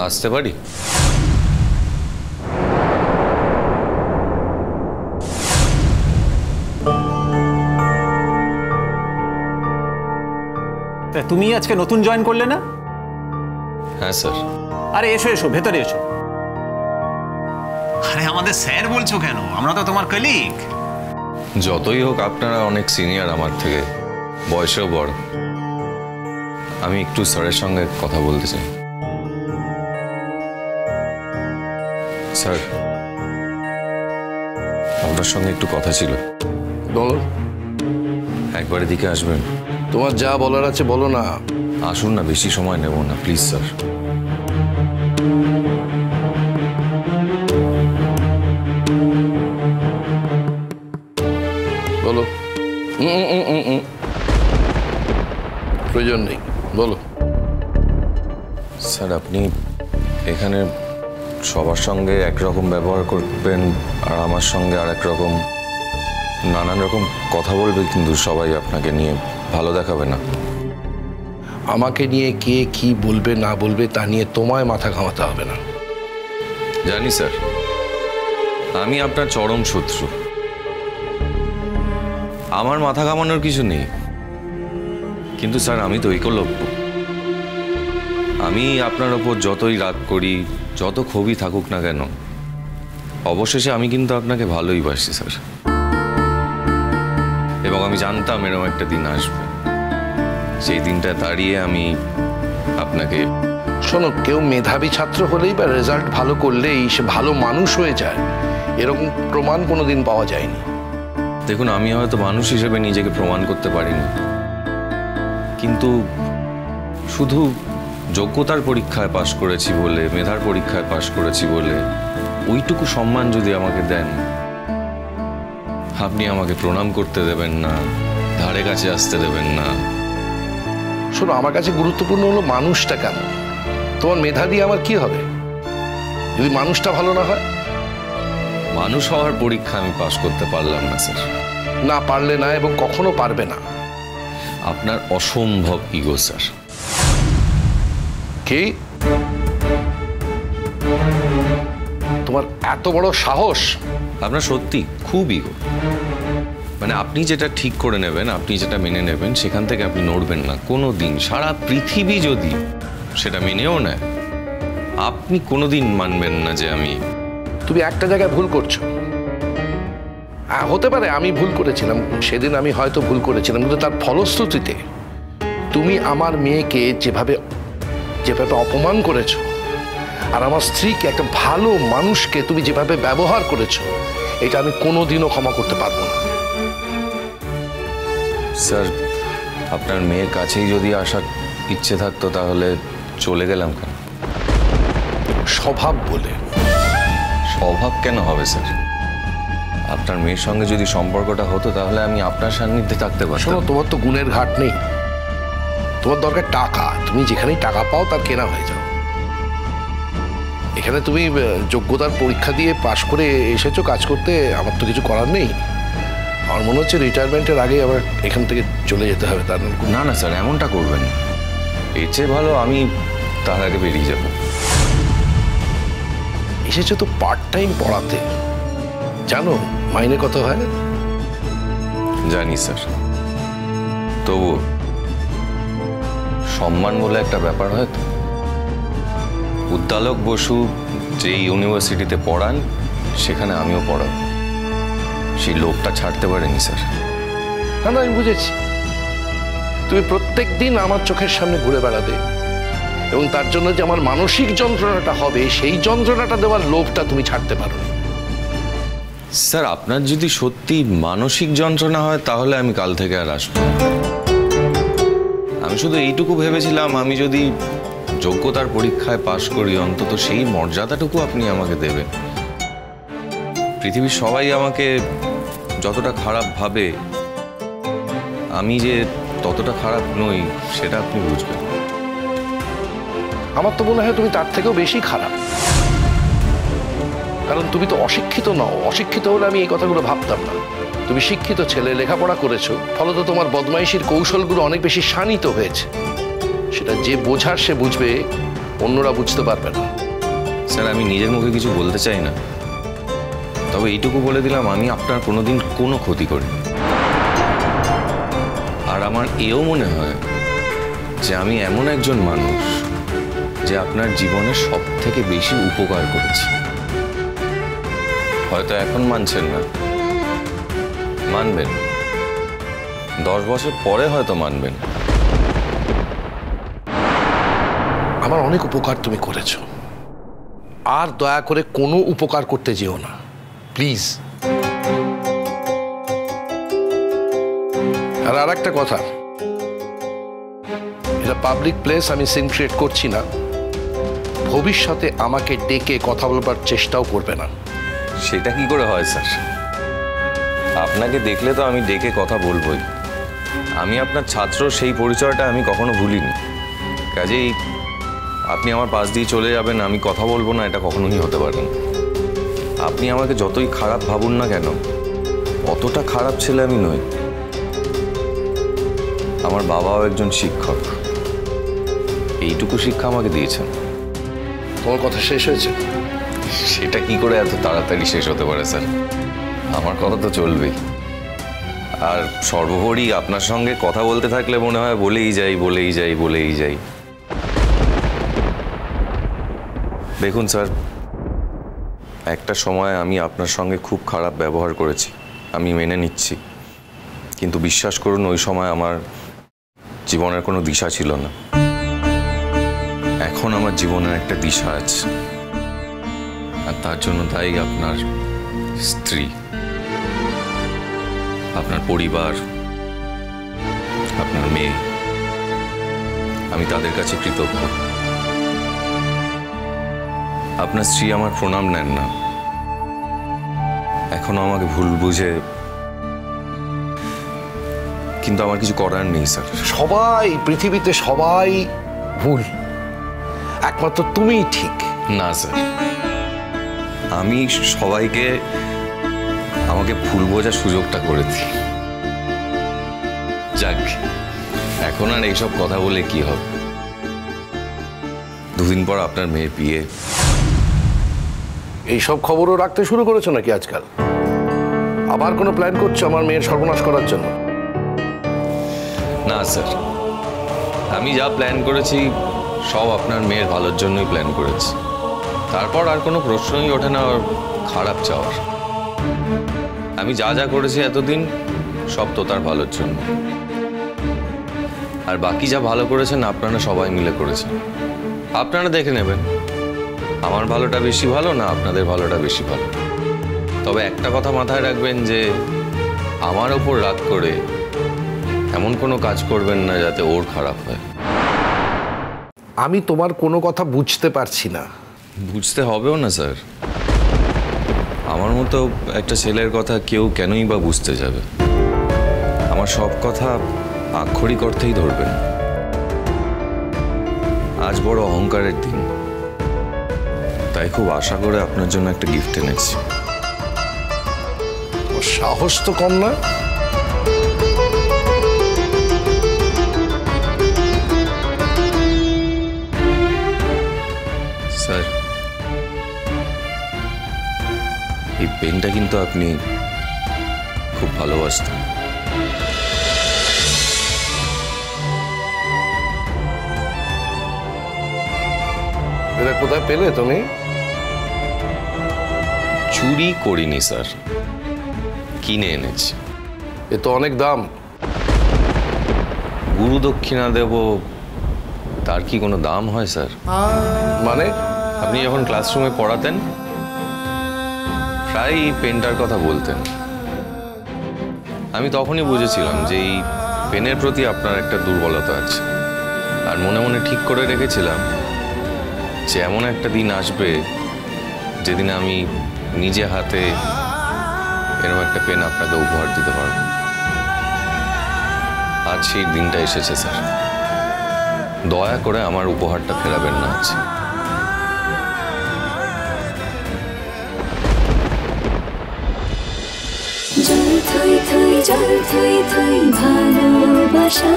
আসতে পারি? তুমি আজকে নতুন জয়েন করলে না? হ্যাঁ স্যার। আরে এসো এসো, ভেতরে এসো। আরে আমাদের স্যার বলছো কেন? আমরা তো তোমার কলিগ। যতই হোক আপনারা অনেক সিনিয়র আমার থেকে, বয়সেও বড়। আমি একটু স্যারের সঙ্গে কথা বলতে চাই। স্যার, আপনার সঙ্গে একটু কথা ছিল। বলো। একবার এদিকে আসবেন? তোমার যা বলার আছে বলো না। আসুন না, বেশি সময় নেব না, প্লিজ স্যার। বলো। প্রয়োজন নেই, বলো। স্যার, আপনি এখানে সবার সঙ্গে একরকম ব্যবহার করবেন আর আমার সঙ্গে আর একরকম, নানান রকম কথা বলবে, কিন্তু সবাই আপনাকে নিয়ে ভালো দেখাবে না। আমাকে নিয়ে কে কি বলবে না বলবে তা নিয়ে তোমায় মাথা ঘামাতে হবে না। জানি স্যার, আমি আপনার চরম শত্রু। আমার মাথা ঘামানোর কিছু নেই, কিন্তু স্যার আমি তো ঐকলব্য। আমি আপনার ওপর যতই রাগ করি, যত ক্ষোভই থাকুক না কেন, অবশেষে আমি কিন্তু আপনাকে ভালোই বাসি স্যার। এবং আমি জানতাম এরকম একটা দিন আসবে, সেই দিনটা দাঁড়িয়ে আমি আপনাকে। শোনো, কেউ মেধাবী ছাত্র হলেই বা রেজাল্ট ভালো করলেই সে ভালো মানুষ হয়ে যায়, এরকম প্রমাণ কোনোদিন পাওয়া যায়নি। দেখুন, আমি হয়তো মানুষ হিসেবে নিজেকে প্রমাণ করতে পারিনি, কিন্তু শুধু যোগ্যতার পরীক্ষায় পাশ করেছি বলে, মেধার পরীক্ষায় পাশ করেছি বলে ওইটুকু সম্মান যদি আমাকে দেন, আপনি আমাকে প্রণাম করতে দেবেন না, ধারে কাছে আসতে দেবেন না। শোনো, আমার কাছে গুরুত্বপূর্ণ হলো মানুষটা কেমন। তোমার মেধা দিয়ে আমার কি হবে যদি মানুষটা ভালো না হয়? মানুষ হওয়ার পরীক্ষা আমি পাশ করতে পারলাম না স্যার। না পারলে না, এবং কখনো পারবে না। আপনার অসম্ভব ইগো স্যার। কি? তোমার এত বড় সাহস? আপনার সত্যি খুব ইগো। মানে আপনি যেটা ঠিক করে নেবেন, আপনি যেটা মেনে নেবেন, সেখান থেকে আপনি নড়বেন না কোনো দিন। সারা পৃথিবী যদি সেটা মেনেও নেয়, আপনি কোনোদিন মানবেন না যে আমি। তুমি একটা জায়গায় ভুল করছো। হতে পারে আমি ভুল করেছিলাম, সেদিন আমি হয়তো ভুল করেছিলাম, কিন্তু তার ফলশ্রুতিতে তুমি আমার মেয়েকে যেভাবে যেভাবে অপমান করেছো, আর আমার স্ত্রীকে, একটা ভালো মানুষকে তুমি যেভাবে ব্যবহার করেছো, এটা আমি কোনোদিনও ক্ষমা করতে পারবো না। স্যার, আপনার মেয়ের কাছেই যদি আসার ইচ্ছে থাকতো তাহলে চলে গেলাম কেন? স্বভাব বলে। স্বভাব কেন হবে স্যার? আপনার মেয়ের সঙ্গে যদি সম্পর্কটা হতো তাহলে আমি আপনার সান্নিধ্যে থাকতে পারতাম। শোনো, তোমার তো গুণের ঘাট নেই। তোমার দরকার টাকা। তুমি যেখানেই টাকা পাও তার কেনা হয়ে যাও। এখানে তুমি যোগ্যতার পরীক্ষা দিয়ে পাশ করে এসেছো কাজ করতে, আমার তো কিছু করার নেই। আমার মনে হচ্ছে রিটায়ারমেন্টের আগে আবার এখান থেকে চলে যেতে হবে। তার না না স্যার, এমনটা করবেন না। এর চেয়ে ভালো আমি তার আগে বেরিয়ে যাব। এসেছো তো পার্ট টাইম পড়াতে, জানো মাইনে কত হয়? জানি স্যার, তবু সম্মান বলে একটা ব্যাপার হয় তো। উদ্দালক বসু যে ইউনিভার্সিটিতে পড়ান, সেখানে আমিও পড়াব। সেই লোকটা ছাড়তে পারেনি স্যার। না না, আমি বুঝেছি। তুমি প্রত্যেক দিন আমার চোখের সামনে ঘুরে বেড়াবে, এবং তার জন্য যে আমার মানসিক যন্ত্রণাটা হবে, সেই যন্ত্রণাটা দেওয়ার লোভটা তুমি ছাড়তে পারো। স্যার, আপনার যদি সত্যি মানসিক যন্ত্রণা হয় তাহলে আমি কাল থেকে আর আসবো। আমি শুধু এইটুকু ভেবেছিলাম, আমি যদি যোগ্যতার পরীক্ষায় পাশ করি, অন্তত সেই মর্যাদাটুকু আপনি আমাকে দেবেন। পৃথিবীর সবাই আমাকে যতটা খারাপ ভাবে, আমি যে ততটা খারাপ নই সেটা আপনি বুঝবেন। আমার তো মনে হয় তুমি তার থেকেও বেশি খারাপ, কারণ তুমি তো অশিক্ষিত নও। অশিক্ষিত হলে আমি এই কথাগুলো ভাবতাম না। তুমি শিক্ষিত ছেলে, লেখাপড়া করেছো, ফলত তোমার বদমাইশির কৌশলগুলো অনেক বেশি শানিত হয়েছে। সেটা যে বোঝার সে বুঝবে, অন্যরা বুঝতে পারবে না। স্যার আমি নিজের মুখে কিছু বলতে চাই না, তবে এইটুকু বলে দিলাম আমি আপনার কোনোদিন কোনো ক্ষতি করিনি। আর আমার এও মনে হয় যে আমি এমন একজন মানুষ যে আপনার জীবনে সব থেকে বেশি উপকার করেছি। হয়তো এখন মানছেন না, মানবেন 10 বছর পরে হয়তো মানবেন। আমার অনেক উপকার তুমি করেছো, আর দয়া করে কোনো উপকার করতে যেও না প্লিজ। আর একটা কথা, এটা পাবলিক প্লেস, আমি সিন ক্রিয়েট করছি না। ভবিষ্যতে আমাকে ডেকে কথা বলবার চেষ্টাও করবে না। সেটা কি করে হয় স্যার? আপনাকে দেখলে তো আমি ডেকে কথা বলবোই। আমি আপনার ছাত্র, সেই পরিচয়টা আমি কখনো ভুলিনি। কাজেই আপনি আমার পাশ দিয়ে চলে যাবেন, আমি কথা বলবো না, এটা কখনোই হতে পারে না। আপনি আমাকে যতই খারাপ ভাবুন না কেন, অতটা খারাপ ছেলে আমি নই। আমার বাবাও একজন শিক্ষক, এইটুকু শিক্ষা আমাকে দিয়েছেন। তোমার কথা শেষ হয়েছে? সেটা কি করে এত তাড়াতাড়ি শেষ হতে পারে স্যার? আমার কথা তো চলবেই। আর সর্বোপরি আপনার সঙ্গে কথা বলতে থাকলে মনে হয় বলেই যাই। দেখুন স্যার, একটা সময় আমি আপনার সঙ্গে খুব খারাপ ব্যবহার করেছি, আমি মেনে নিচ্ছি। কিন্তু বিশ্বাস করুন, ওই সময় আমার জীবনের কোনো দিশা ছিল না। এখন আমার জীবনের একটা দিশা আছে, আর তার জন্য তাই আপনার স্ত্রী, আপনার পরিবার, আপনার মেয়ে, আমি তাদের কাছে কৃতজ্ঞ। আপনার স্ত্রী আমার প্রণাম নেন না, এখনো আমাকে ভুল বুঝে, কিন্তু আমার কিছু করার নেই স্যার। সবাই পৃথিবীতে সবাই ভুল, একমাত্র তুমিই ঠিক। না স্যার, আমি সবাইকে আমাকে ভুল বোঝার সুযোগটা করেছি। যাক, এখন আর এইসব কথা বলে কি হবে? 2 দিন পর আপনার মেয়ের বিয়ে। এইসব খবরও রাখতে শুরু করেছো নাকি আজকাল? আবার কোনো প্ল্যান করছো আমার মেয়ের সর্বনাশ করার জন্য? না স্যার, আমি যা প্ল্যান করেছি সব আপনার মেয়ের ভালোর জন্যই প্ল্যান করেছি। তারপর আর কোনো প্রশ্নই ওঠে না ওর খারাপ চাওয়ার। আমি যা যা করেছি এতদিন সব তো তার ভালোর জন্য। আর বাকি যা ভালো করেছেন আপনারা সবাই মিলে করেছেন, আপনারা দেখে নেবেন আমার ভালোটা বেশি ভালো না আপনাদের ভালোটা বেশি ভালো। তবে একটা কথা মাথায় রাখবেন যে আমার ওপর রাগ করে এমন কোনো কাজ করবেন না যাতে ওর খারাপ হয়। আমি তোমার কোনো কথা বুঝতে পারছি না। বুঝতে হবেও না স্যার, আমার মতো একটা ছেলের কথা কেউ কেনই বা বুঝতে যাবে? আমার সব কথা আক্ষরিক অর্থেই ধরবেন। আজ বড় অহংকারের দিন, তাই খুব আশা করে আপনার জন্য একটা গিফট এনেছি। ওর সাহস তো কম না। স্যার, এই পেনটা কিন্তু আপনি খুব ভালোবাসতেন। এটা কোথায় পেলে তুমি? চুরি করিনি স্যার, কিনে এনেছি। এ তো অনেক দাম। গুরু দক্ষিণা দেব, তার কি কোনো দাম হয় স্যার? মানে? আপনি যখন ক্লাসরুমে পড়াতেন প্রায় এই পেনটার কথা বলতেন। আমি তখনই বুঝেছিলাম যে এই পেনের প্রতি আপনার একটা দুর্বলতা আছে। আর মনে মনে ঠিক করে রেখেছিলাম যে এমন একটা দিন আসবে যেদিন আমি নিজে হাতে এরকম একটা পেন আপনাকে উপহার দিতে পারব। আজ সেই দিনটা এসেছে স্যার, দয়া করে আমার উপহারটা ফেরাবেন না আজ। জল থই থই ভালোবাসা।